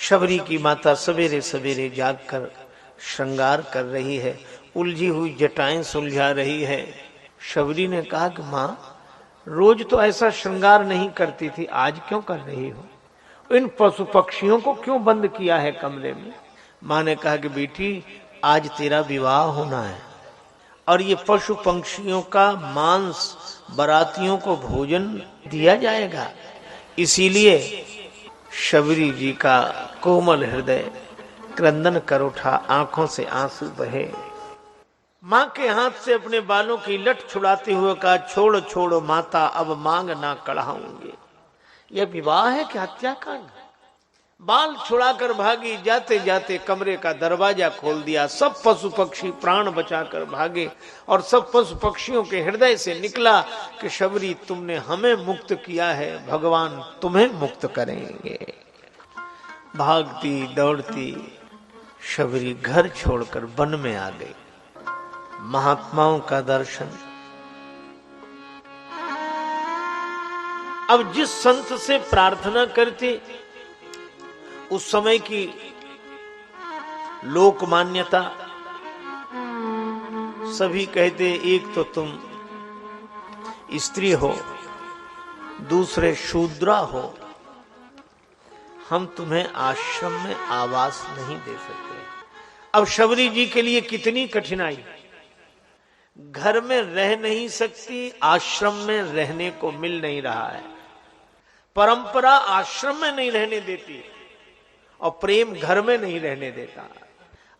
शबरी की माता सवेरे सवेरे जागकर श्रृंगार कर रही है, उलझी हुई जटाएं सुलझा रही है। शबरी ने कहा कि मां, रोज तो ऐसा श्रृंगार नहीं करती थी, आज क्यों कर रही हो? इन पशु पक्षियों को क्यों बंद किया है कमरे में? मां ने कहा कि बेटी, आज तेरा विवाह होना है और ये पशु पक्षियों का मांस बरातियों को भोजन दिया जाएगा, इसीलिए शबरी जी का कोमल हृदय क्रंदन कर उठा, आंखों से आंसू बहे। मां के हाथ से अपने बालों की लट छुड़ाते हुए कहा, छोड़ छोड़ माता, अब मांग ना कढ़ाऊंगे। यह विवाह है कि हत्याकांड? बाल छुड़ाकर भागी, जाते जाते कमरे का दरवाजा खोल दिया। सब पशु पक्षी प्राण बचाकर भागे और सब पशु पक्षियों के हृदय से निकला कि शबरी, तुमने हमें मुक्त किया है, भगवान तुम्हें मुक्त करेंगे। भागती दौड़ती शबरी घर छोड़कर वन में आ गई। महात्माओं का दर्शन। अब जिस संत से प्रार्थना करती, उस समय की लोक मान्यता, सभी कहते एक तो तुम स्त्री हो, दूसरे शूद्रा हो, हम तुम्हें आश्रम में आवास नहीं दे सकते। अब शबरी जी के लिए कितनी कठिनाई, घर में रह नहीं सकती, आश्रम में रहने को मिल नहीं रहा है। परंपरा आश्रम में नहीं रहने देती और प्रेम घर में नहीं रहने देता।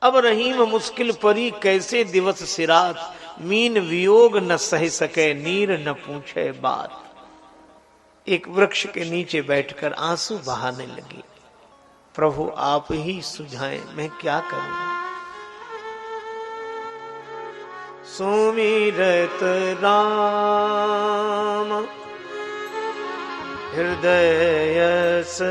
अब रहीम मुश्किल परी, कैसे दिवस सिरात, मीन वियोग न सह सके, नीर न पूछे बात। एक वृक्ष के नीचे बैठकर आंसू बहाने लगी। प्रभु आप ही सुझाएं, मैं क्या करूं? सुमिरत राम हृदय से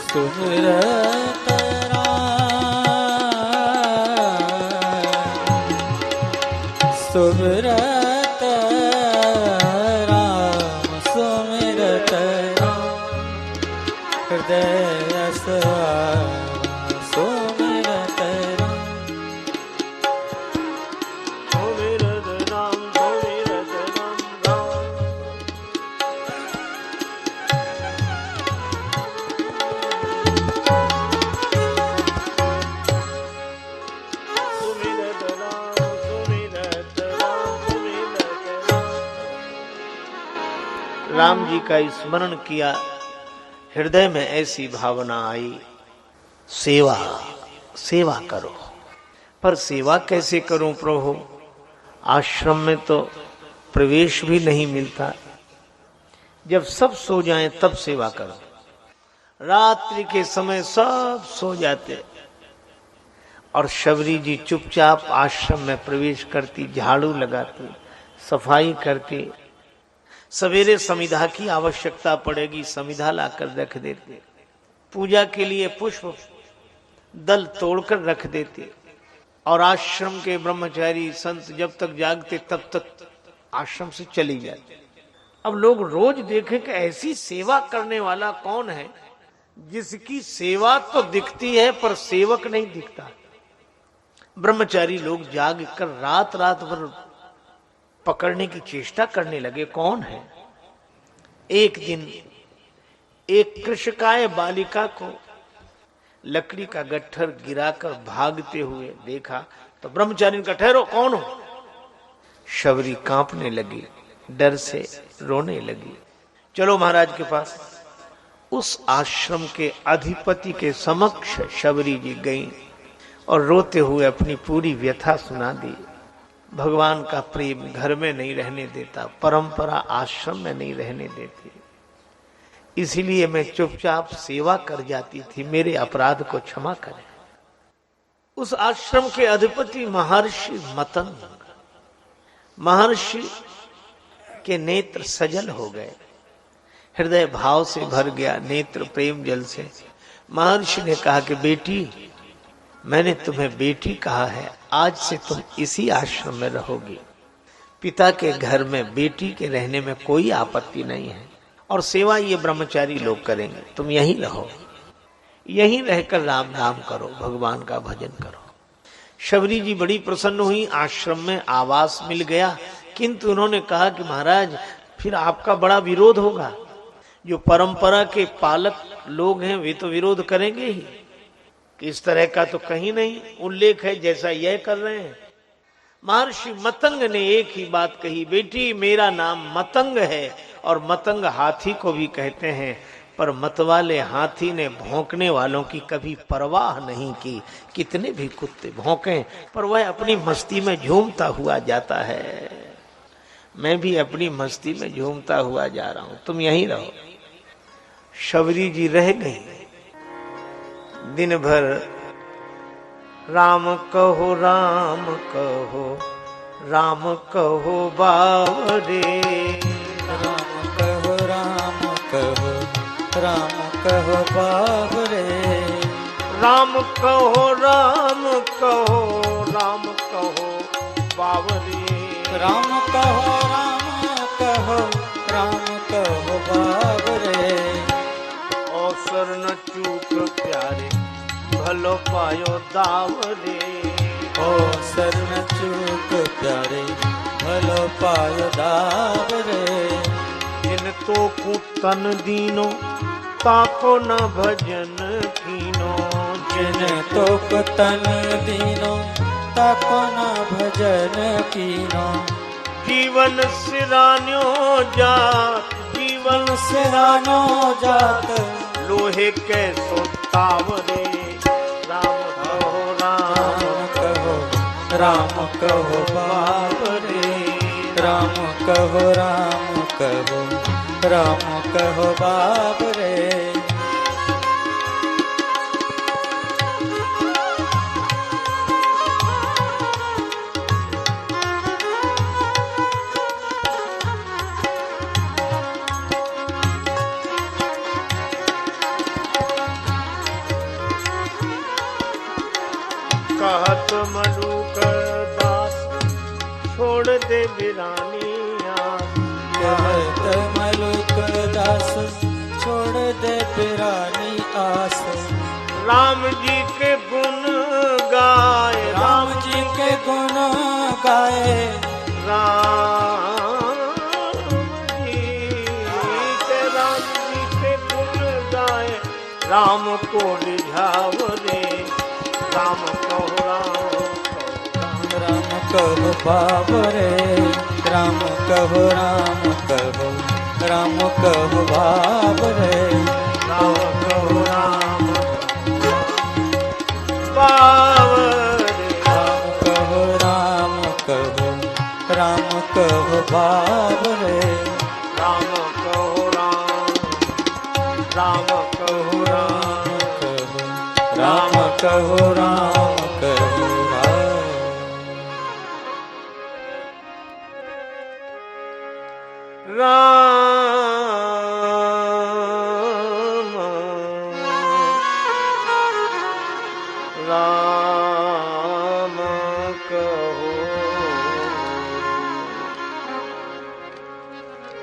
सुमिरत सुमिरत राम सुमिरत हृदय सुमिरत राम जी का स्मरण किया, हृदय में ऐसी भावना आई, सेवा सेवा करो। पर सेवा कैसे करूं प्रभु? आश्रम में तो प्रवेश भी नहीं मिलता। जब सब सो जाएं तब सेवा करो। रात्रि के समय सब सो जाते और शबरी जी चुपचाप आश्रम में प्रवेश करती, झाड़ू लगाती, सफाई करती। सवेरे समिधा की आवश्यकता पड़ेगी, समिधा लाकर रख देते। पूजा के लिए पुष्प दल तोड़कर रख देते और आश्रम के ब्रह्मचारी संत जब तक जागते तब तक आश्रम से चली जाते। अब लोग रोज देखें कि ऐसी सेवा करने वाला कौन है जिसकी सेवा तो दिखती है पर सेवक नहीं दिखता। ब्रह्मचारी लोग जाग कर रात रात भर पकड़ने की चेष्टा करने लगे, कौन है। एक दिन एक कृषकाय बालिका को लकड़ी का गट्ठर गिराकर भागते हुए देखा तो ब्रह्मचारी का, ठहरो, कौन हो? शबरी कांपने लगी, डर से रोने लगी। चलो महाराज के पास। उस आश्रम के अधिपति के समक्ष शबरी जी गईं और रोते हुए अपनी पूरी व्यथा सुना दी। भगवान का प्रेम घर में नहीं रहने देता, परंपरा आश्रम में नहीं रहने देती, इसलिए मैं चुपचाप सेवा कर जाती थी, मेरे अपराध को क्षमा करें। उस आश्रम के अधिपति महर्षि मतंग, महर्षि के नेत्र सजल हो गए, हृदय भाव से भर गया, नेत्र प्रेम जल से। महर्षि ने कहा कि बेटी, मैंने तुम्हें बेटी कहा है, आज से तुम इसी आश्रम में रहोगी। पिता के घर में बेटी के रहने में कोई आपत्ति नहीं है, और सेवा ये ब्रह्मचारी लोग करेंगे, तुम यहीं रहो, यहीं रहकर राम नाम करो, भगवान का भजन करो। शबरी जी बड़ी प्रसन्न हुई, आश्रम में आवास मिल गया। किंतु उन्होंने कहा कि महाराज, फिर आपका बड़ा विरोध होगा, जो परंपरा के पालक लोग हैं वे तो विरोध करेंगे ही। इस तरह का तो कहीं नहीं उल्लेख है जैसा यह कर रहे हैं। महर्षि मतंग ने एक ही बात कही, बेटी मेरा नाम मतंग है, और मतंग हाथी को भी कहते हैं, पर मतवाले हाथी ने भौंकने वालों की कभी परवाह नहीं की। कितने भी कुत्ते भौंकें, पर वह अपनी मस्ती में झूमता हुआ जाता है। मैं भी अपनी मस्ती में झूमता हुआ जा रहा हूं, तुम यहीं रहो। शबरी जी रह गई। दिन भर राम कहो राम कहो, राम कहो बावरे, राम कहो राम कहो, राम कहो बाबरे। राम कहो राम कहो, राम कहो बावरे। राम कहो राम कहो, राम कहो बाबरे। अवसर न चूक प्यारे, भलो पायो दावरे। अवसर न चूक प्यारे, भलो पायो दावरे। जिन तो कुतन दीनो, ताको न भजन कीनो। जिन तो कुतन दीनो, ताको न भजन कीनो। जीवन सिरान्यो जात, जीवन सिरानो जात। लोहे कैसो तावरे। राम कहो राम कहो, राम कहो बाबरे। राम कहो राम कहो, राम कहो बाबरे। कहत मलूक दास, छोड़ दे वीरानी आस। कहत मलुक दास, छोड़ दे पिरानी आस। राम जी के गुण गाए, राम जी के गुण गाए। राम जी के गुण गाए। राम को रिझावरे। राम कहो राम कहो बाबरे। राम कहो राम कहो, राम कहो बाबरे। राम कहो राम बावरे। राम कहो राम कहो, राम कहो बाबरे। राम कहो राम, राम कहो राम, राम कहो राम कहो राम, राम कहो।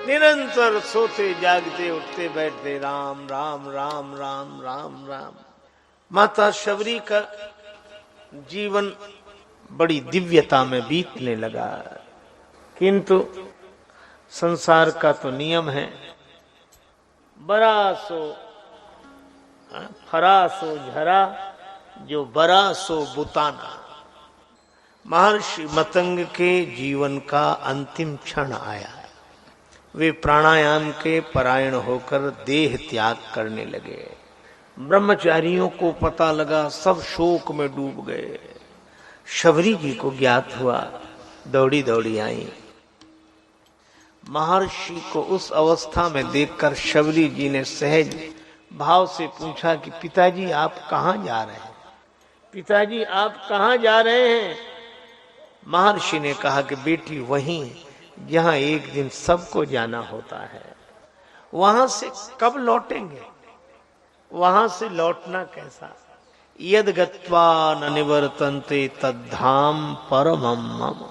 निरंतर सोते जागते उठते बैठते राम राम राम राम राम राम। माता शबरी का जीवन बड़ी दिव्यता में बीतने लगा, किंतु संसार का तो नियम है, बरा सो फरा सो झरा, जो बरा सो बुताना। महर्षि मतंग के जीवन का अंतिम क्षण आया। वे प्राणायाम के परायण होकर देह त्याग करने लगे। ब्रह्मचारियों को पता लगा, सब शोक में डूब गए। शबरी जी को ज्ञात हुआ, दौड़ी दौड़ी आई। महर्षि को उस अवस्था में देखकर शबरी जी ने सहज भाव से पूछा कि पिताजी आप कहाँ जा रहे हैं? पिताजी आप कहाँ जा रहे हैं? महर्षि ने कहा कि बेटी वहीं जहां एक दिन सबको जाना होता है, वहां से कब लौटेंगे? वहां से लौटना कैसा? यद गत्वा न निवर्तन्ते तद्धाम परमं मम।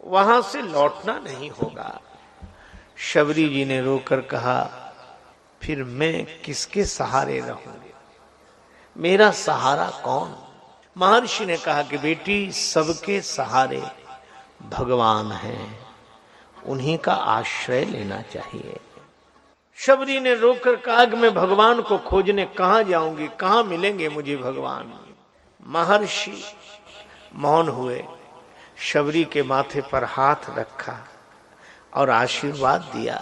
वहां से लौटना नहीं होगा। शबरी जी ने रोकर कहा, फिर मैं किसके सहारे रहूंगी? मेरा सहारा कौन? महर्षि ने कहा कि बेटी सबके सहारे भगवान हैं, उन्हीं का आश्रय लेना चाहिए। शबरी ने रोकर कहा कि मैं भगवान को खोजने कहां जाऊंगी? कहां मिलेंगे मुझे भगवान? महर्षि मौन हुए, शबरी के माथे पर हाथ रखा और आशीर्वाद दिया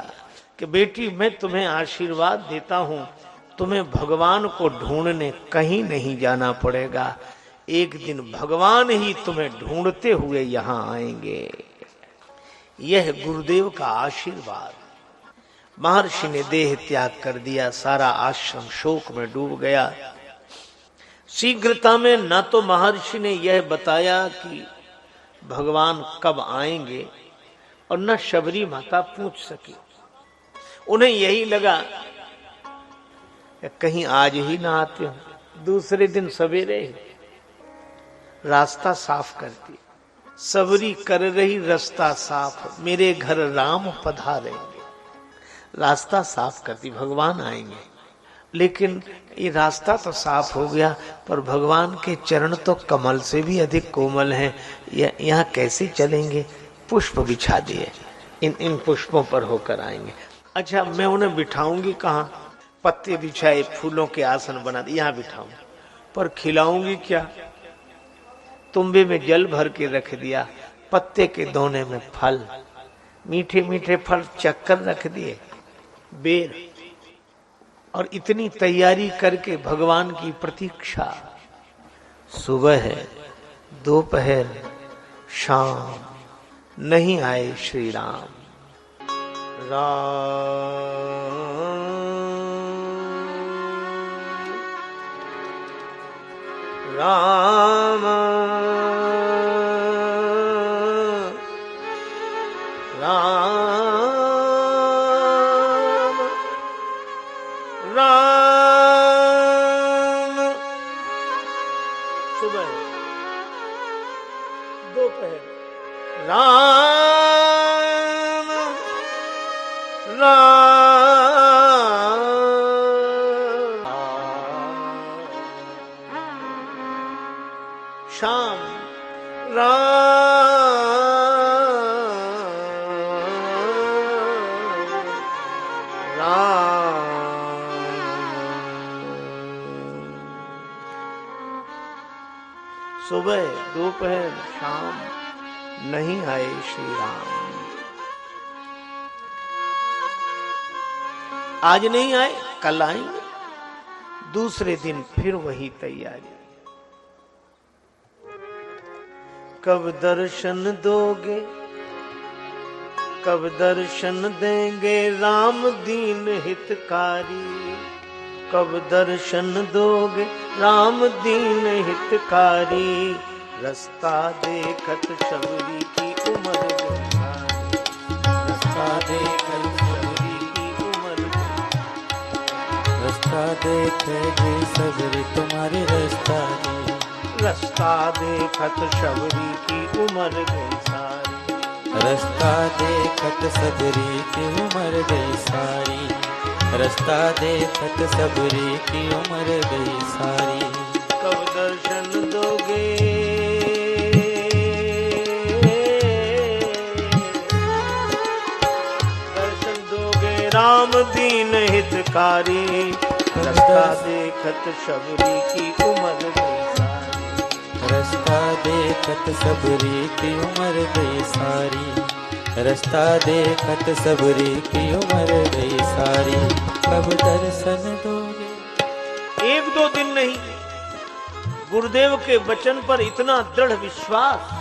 कि बेटी मैं तुम्हें आशीर्वाद देता हूं, तुम्हें भगवान को ढूंढने कहीं नहीं जाना पड़ेगा। एक दिन भगवान ही तुम्हें ढूंढते हुए यहां आएंगे। यह गुरुदेव का आशीर्वाद। महर्षि ने देह त्याग कर दिया। सारा आश्रम शोक में डूब गया। शीघ्रता में न तो महर्षि ने यह बताया कि भगवान कब आएंगे और न शबरी माता पूछ सकी। उन्हें यही लगा कहीं आज ही ना आते हो। दूसरे दिन सवेरे ही रास्ता साफ करती। सबरी कर रही रास्ता साफ, मेरे घर राम पधारेंगे। रास्ता साफ करती, भगवान आएंगे। लेकिन ये रास्ता तो साफ हो गया, पर भगवान के चरण तो कमल से भी अधिक कोमल हैं। यहाँ कैसे चलेंगे? पुष्प बिछा दिए, इन पुष्पों पर होकर आएंगे। अच्छा मैं उन्हें बिठाऊंगी कहाँ? पत्ते बिछाए, फूलों के आसन बना दिए, यहाँ बिठाऊंगी। पर खिलाऊंगी क्या? तुम्बे में जल भर के रख दिया, पत्ते के दोने में फल, मीठे मीठे फल चक्कर रख दिए, बेर, और इतनी तैयारी करके भगवान की प्रतीक्षा। सुबह है, दोपहर, शाम, नहीं आए श्री राम। राम राम राम। सुबह दोपहर, राम राम। शाम सुबह दोपहर शाम, नहीं आए श्री राम। आज नहीं आए, कल आएंगे। दूसरे दिन फिर वही तैयारी। कब दर्शन दोगे, कब दर्शन देंगे राम दीन हितकारी? कब दर्शन दोगे राम दीन हितकारी? रास्ता देखत शबरी की उम्र गई, रास्ता देखत शबरी की उम्र गई। रास्ता देखेगी सबरी तुम्हारी रास्ता दी। रास्ता देखत शबरी की उम्र गई सारी। रास्ता देखत सबरी की उम्र गई सारी। रास्ता देखत सबरी की उम्र गई सारी। कब दर्शन दोगे, दर्शन दोगे राम दीन हितकारी? रास्ता देखत शबरी की उम्र गई सारी। रास्ता देखत सबरी की उम्र गई सारी, रास्ता देखत सबरी की उम्र गई सारी, कब दर्शन दोगे। एक दो दिन नहीं, गुरुदेव के वचन पर इतना दृढ़ विश्वास।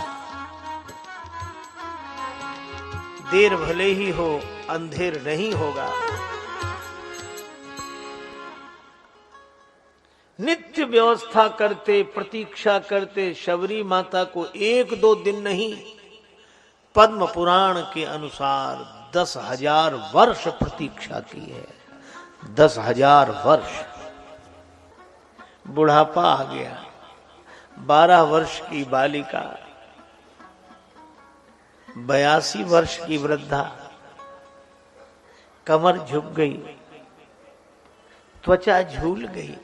देर भले ही हो, अंधेर नहीं होगा। नित्य व्यवस्था करते, प्रतीक्षा करते शबरी माता को एक दो दिन नहीं, पद्म पुराण के अनुसार 10,000 वर्ष प्रतीक्षा की है। 10,000 वर्ष। बुढ़ापा आ गया, 12 वर्ष की बालिका, 82 वर्ष की वृद्धा, कमर झुक गई, त्वचा झूल गई,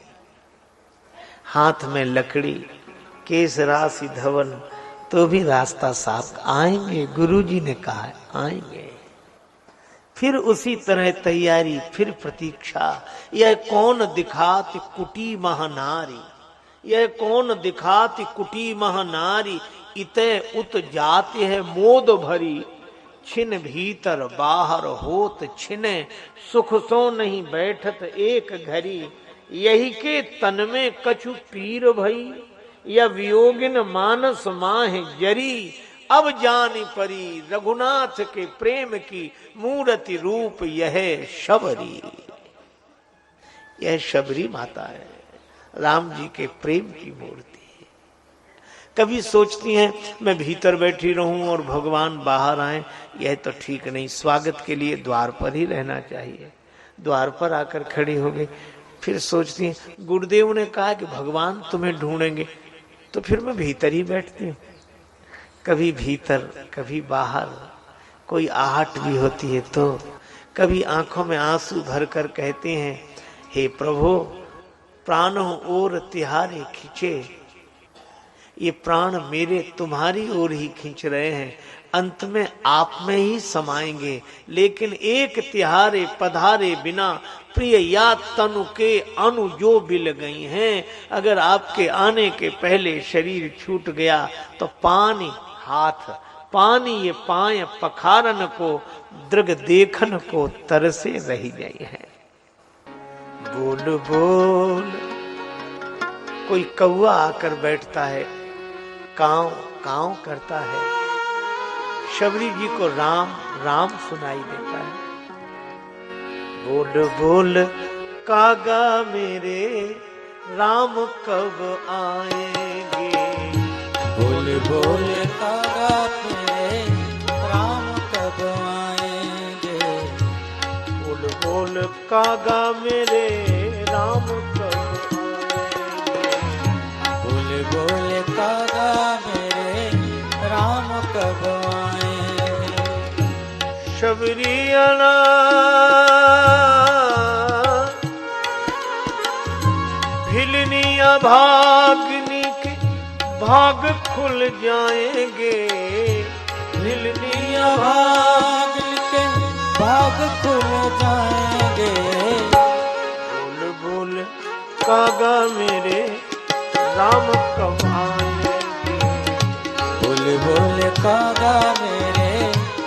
हाथ में लकड़ी, केस राशि धवन, तो भी रास्ता साफ। आएंगे, गुरुजी ने कहा है, आएंगे। फिर उसी तरह तैयारी, फिर प्रतीक्षा। यह कौन दिखाती कुटी महानारी, यह कौन दिखाती कुटी महानारी, इते उत जाते है मोद भरी, छिन भीतर बाहर होत छिने, सुख सो नहीं बैठत एक घड़ी, यही के तन में कछु पीर भई, या वियोगिन मानस माह जरी, अब जानी परी रघुनाथ के प्रेम की मूर्ति रूप यह शबरी। यह शबरी माता है, राम जी के प्रेम की मूर्ति। कभी सोचती हैं मैं भीतर बैठी रहूं और भगवान बाहर आए, यह तो ठीक नहीं। स्वागत के लिए द्वार पर ही रहना चाहिए। द्वार पर आकर खड़ी हो गई। फिर सोचती हैं गुरुदेव ने कहा कि भगवान तुम्हें ढूंढेंगे, तो फिर मैं भीतर ही बैठती हूँ। कभी भीतर, कभी बाहर। कोई आहट भी होती है तो कभी आंखों में आंसू भरकर कहते हैं, हे प्रभु प्राणों ओर तिहारे खींचे, ये प्राण मेरे तुम्हारी ओर ही खींच रहे हैं। अंत में आप में ही समाएंगे, लेकिन एक तिहारे पधारे बिना प्रिय या तनु के अनु जो बिल गई हैं। अगर आपके आने के पहले शरीर छूट गया तो पानी हाथ, पानी ये पाए पखारन को, दृग देखन को तरसे रही गई हैं। बोल बोल कोई कौवा आकर बैठता है, कांव कांव करता है। शबरी जी को राम राम सुनाई देता है। बोल बोल कागा मेरे राम कब आएंगे, बोल बोल कागा मेरे राम कब आएंगे, बोल बोल कागा मेरे राम कब आएंगे, बोल बोल कागा मेरे राम कब आएंगे। शबरियाना भिलनिया भागनी के भाग खुल जाएंगे, भिलनिया भाग के भाग खुल जाएंगे। बोल बोल कागा मेरे राम कब आएंगे, बोल बोल कागा मेरे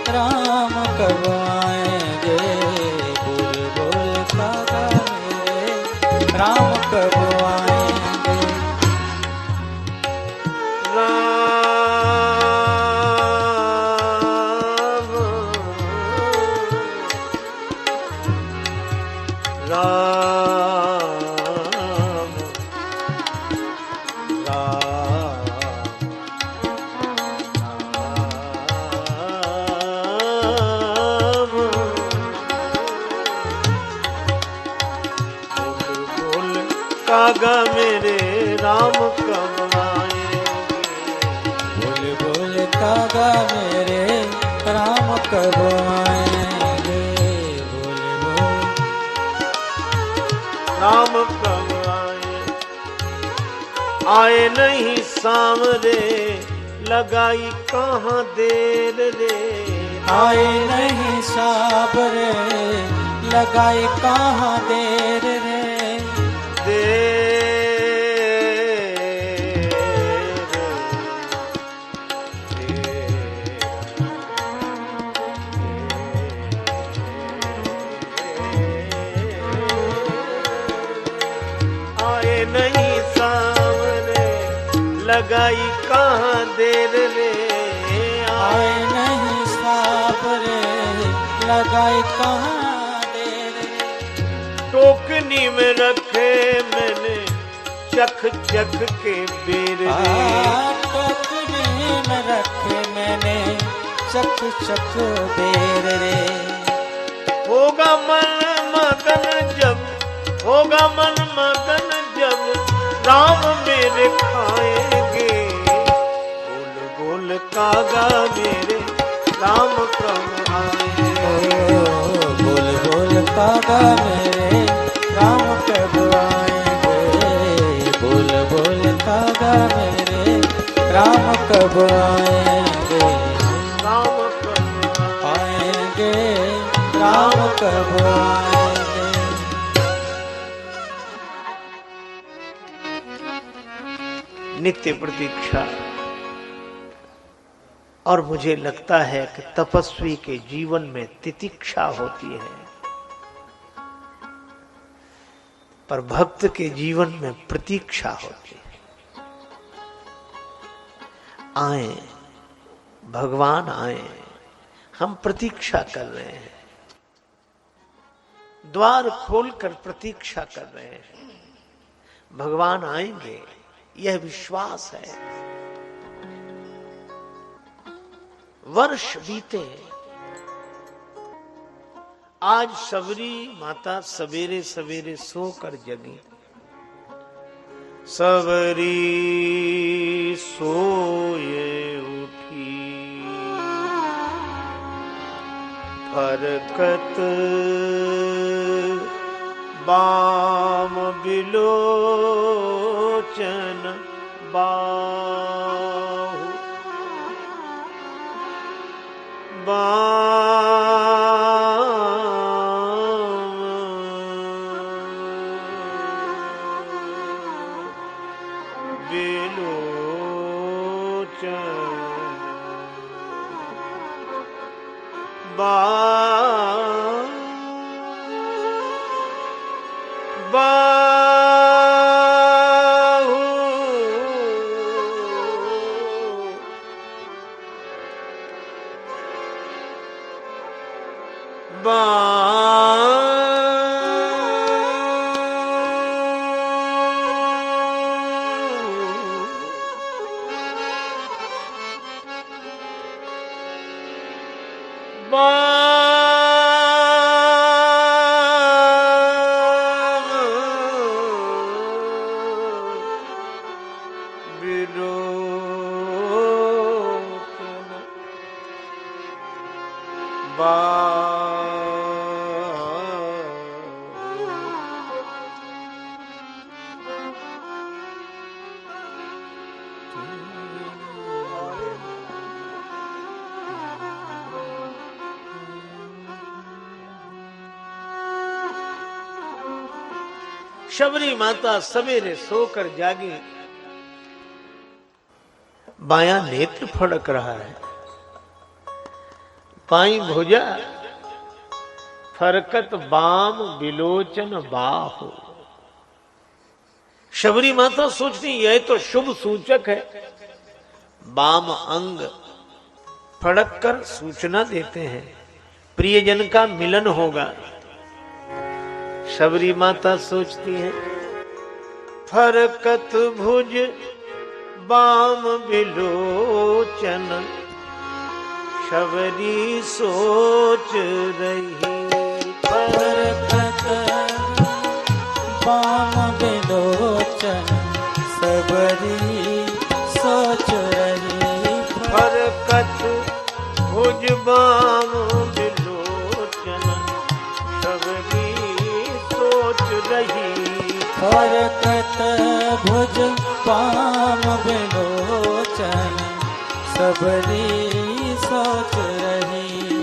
राम कब आएंगे, बोल बोल कागा मेरे राम कब आएंगे। राम कागा मेरे राम कब आएंगे, बोल बोल कागा मेरे राम कब आएंगे, बोल बोल राम कब आए नहीं सामरे, लगाई कहाँ देर रे, आए नहीं साबरे, लगाई कहाँ देर रे, देर नहीं सावरे, लगाई कहाँ देर रे, आए नहीं सावरे, लगाई कहाँ देर रे। टोकनी में रखे मैंने चख चख के बेर रे, टोकनी में रखे मैंने चख चख बेर रे। होगा मन मगन जब, होगा मन मगन जब राम मेरे खाएंगे, गोल गोल कागा मेरे राम कब आएंगे, गोल गोल कागा मेरे राम कब आएंगे, गोल गोल कागा मेरे राम कब आएंगे, राम कब आएंगे, राम कब आएंगे। नित्य प्रतीक्षा। और मुझे लगता है कि तपस्वी के जीवन में तितिक्षा होती है, पर भक्त के जीवन में प्रतीक्षा होती है। आए भगवान आए, हम प्रतीक्षा कर रहे हैं, द्वार खोलकर प्रतीक्षा कर रहे हैं। भगवान आएंगे, यह विश्वास है। वर्ष बीते, आज सबरी माता सवेरे सवेरे सोकर जगी। सबरी सोए उठी, फरकत बाम बिलोचन बाहु, शबरी माता सवेरे सोकर जागी। बायां नेत्र फड़क रहा है, बाई भुजा फरकत बाम बिलोचन बाहु। शबरी माता सोचती यह तो शुभ सूचक है। बाम अंग फड़क कर सूचना देते हैं प्रियजन का मिलन होगा। शबरी माता सोचती है फरकत भुज बाम बिलोचन, शबरी सोच रही फरकत बाम बिलोचन, सबरी सोच रही। फरकत भुज बाम बिलोचन, शबरी सोच रही। फरकत भुज बाम बिलोचन, सबरी सोच रही।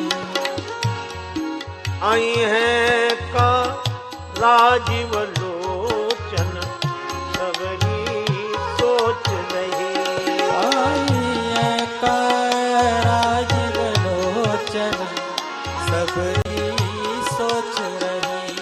आई है का राजीव लोचन, सबरी सोच रही। आई है का राजीव लोचन, सबरी सोच रही।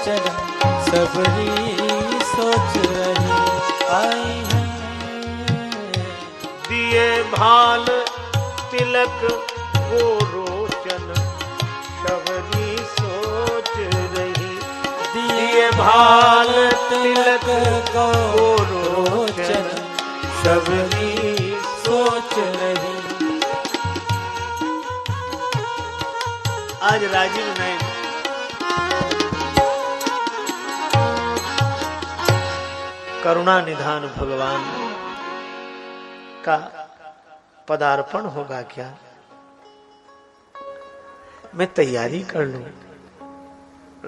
लोचन सबरी सोच रही आई है। दिए भाल तिलक गोरोचन सबरी सोच रही। दिए भाल तिलक गोरोचन सबरी सोच रही। आज राजीव नयन करुणा निधान भगवान का पदार्पण होगा क्या? मैं तैयारी कर लूं,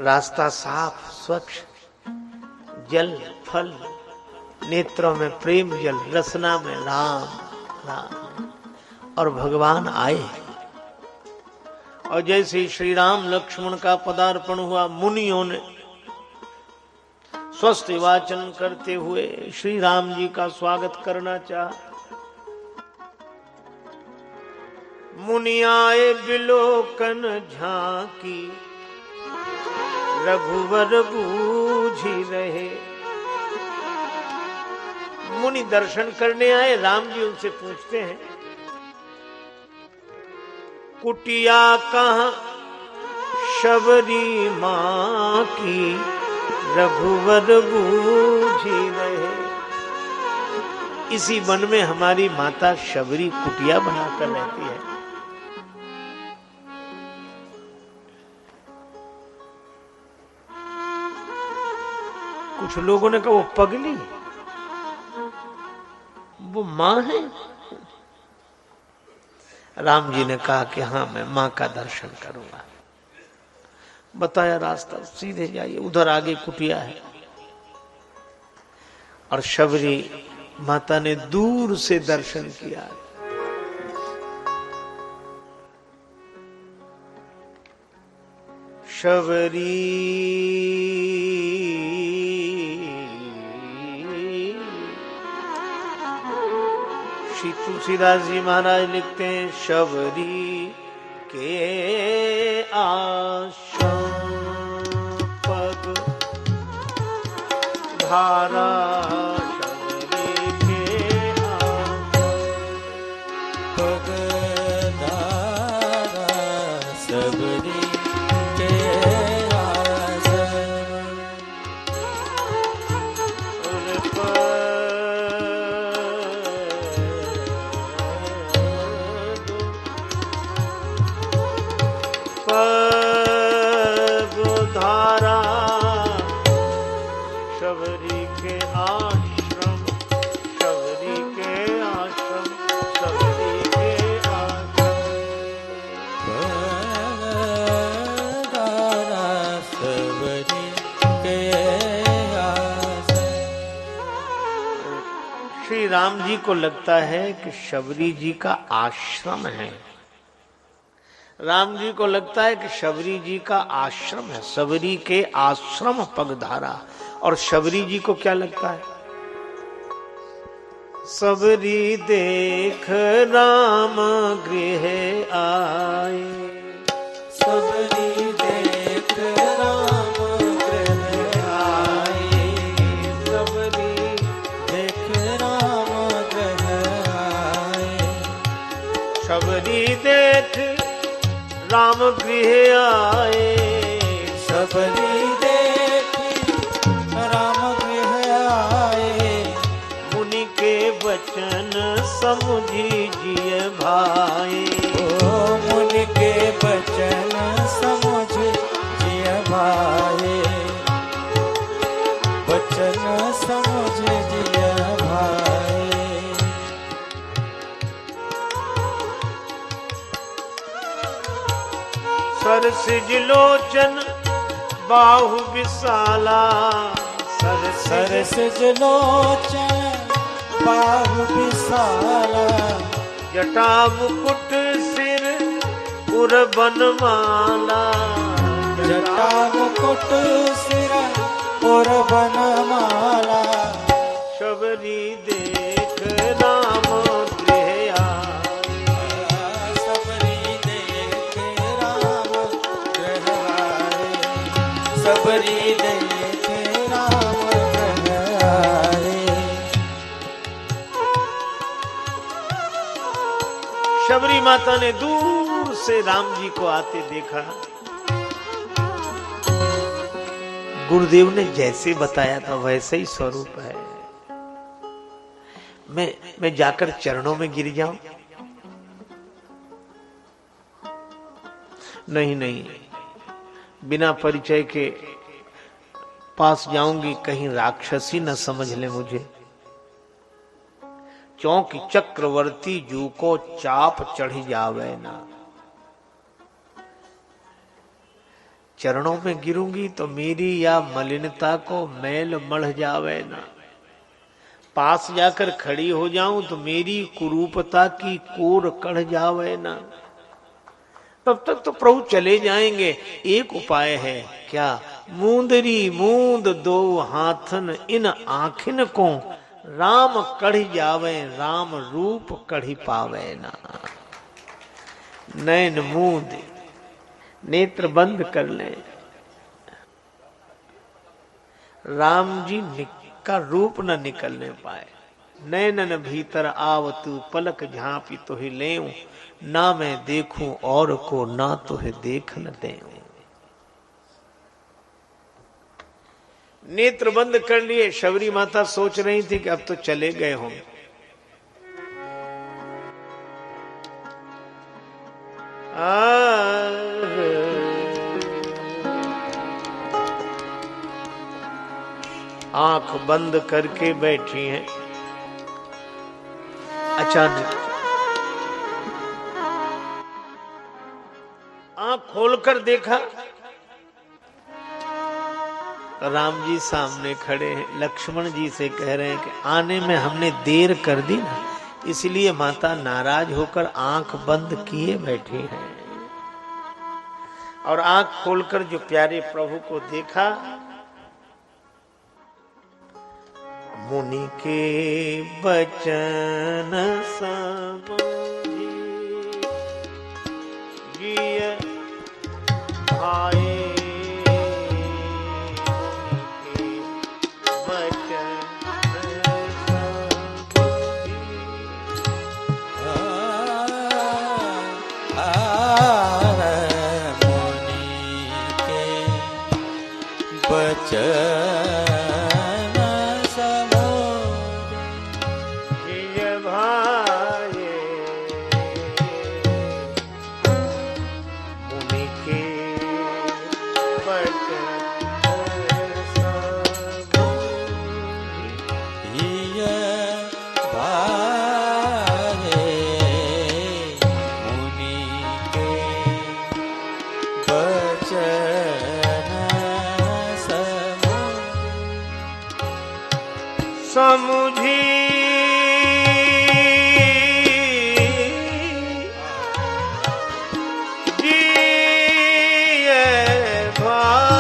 रास्ता साफ स्वच्छ, जल फल, नेत्रों में प्रेम जल, रसना में राम राम, और भगवान आए। और जैसे ही श्री राम लक्ष्मण का पदार्पण हुआ, मुनियों ने स्वस्ति वाचन करते हुए श्री राम जी का स्वागत करना चाहा। मुनि आए बिलोकन झांकी, रघुवर बूझी रहे। मुनि दर्शन करने आए, राम जी उनसे पूछते हैं, कुटिया कहाँ शबरी माँ की, रघुवर बूझी रहे। इसी वन में हमारी माता शबरी कुटिया बनाकर रहती है। कुछ लोगों ने कहा वो पगली, वो माँ है। राम जी ने कहा कि हाँ, मैं माँ का दर्शन करूंगा। बताया रास्ता, सीधे जाइए, उधर आगे कुटिया है। और शबरी माता ने दूर से दर्शन किया। शबरी श्री तुलसीदास जी महाराज लिखते हैं, शबरी के आश्रम पग धारा, शबरी के पग धारा, सबरी के धारा, शबरी के आश्रम, शबरी के आश्रम, शबरी के आश्रम। धारा सबरी के आश्रम। श्री राम जी को लगता है कि शबरी जी का आश्रम है। राम जी को लगता है कि शबरी जी का आश्रम है, सबरी के आश्रम पगधारा। और शबरी जी को क्या लगता है? सबरी देख राम गृह आए, सबरी देख राम गृह आए, सबरी देख राम गृह आए। शबरी देख राम गृह आए, सबरी देख राम गृह आए। मुनि के वचन समुझी जिय भाई, ओ मुनि के वचन समझ जिय भाई, वचन समझ जिय भाई। सरसिज लोचन बाहु विशाला, सरसिज लोचन बाहु विशाला, जटा मुकुट सिर उर बनमाला, जटा मुकुट सिर और बनमाला। शबरी देख राम गृह आए, सबरी देख राम गृह आए, सबरी देखे राम कह आए। शबरी माता ने दूर से राम जी को आते देखा। गुरुदेव ने जैसे बताया था वैसे ही स्वरूप है। मैं जाकर चरणों में गिर जाऊं? नहीं नहीं, बिना परिचय के पास जाऊंगी, कहीं राक्षसी न समझ ले मुझे। चौंकी चक्रवर्ती जू को चाप चढ़ी जावे ना। चरणों में गिरूंगी तो मेरी या मलिनता को मैल मढ़ जावे ना। पास जाकर खड़ी हो जाऊं तो मेरी कुरूपता की कोर कढ़ जावे ना। तब तक तो प्रभु चले जाएंगे। एक उपाय है, क्या? मूंदरी मूंद दो हाथन इन आखिन को राम कढ़ी जावे, राम रूप कढ़ी पावे ना। नैन मूंद, नेत्र बंद कर ले, राम जी का रूप न निकलने पाए। नैनन भीतर आवतु पलक झांपी तो ही लेऊं, ना मैं देखूं और को ना तो है देख न देऊं। नेत्र बंद कर लिए। शबरी माता सोच रही थी कि अब तो चले गए हों। आंख बंद करके बैठी हैं। अचानक आंख खोलकर देखा, राम जी सामने खड़े हैं। लक्ष्मण जी से कह रहे हैं कि आने में हमने देर कर दी ना, इसलिए माता नाराज होकर आंख बंद किए बैठी हैं। और आंख खोलकर जो प्यारे प्रभु को देखा, मुनि के बचन समझी जिय भाए। समुझी जिय भाए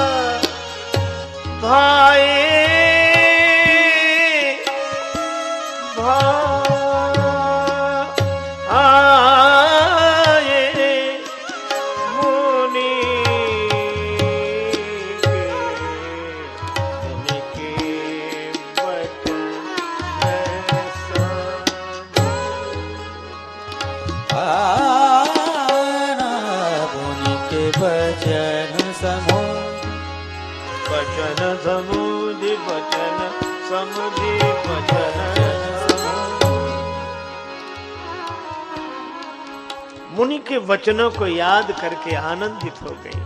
मुनि के वचनों को याद करके आनंदित हो गई।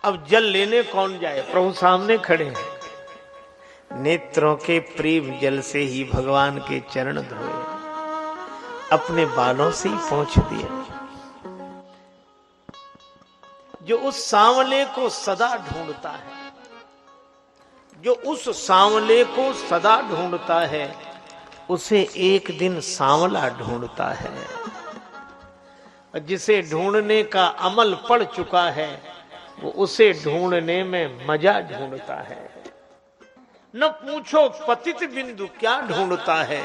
अब जल लेने कौन जाए? प्रभु सामने खड़े हैं। नेत्रों के प्रेम जल से ही भगवान के चरण धोए, अपने बालों से ही पोंछ दिए। जो उस सांवले को सदा ढूंढता है, जो उस सांवले को सदा ढूंढता है, उसे एक दिन सांवला ढूंढता है। जिसे ढूंढने का अमल पड़ चुका है, वो उसे ढूंढने में मजा ढूंढता है। न पूछो पतित बिंदु क्या ढूंढता है,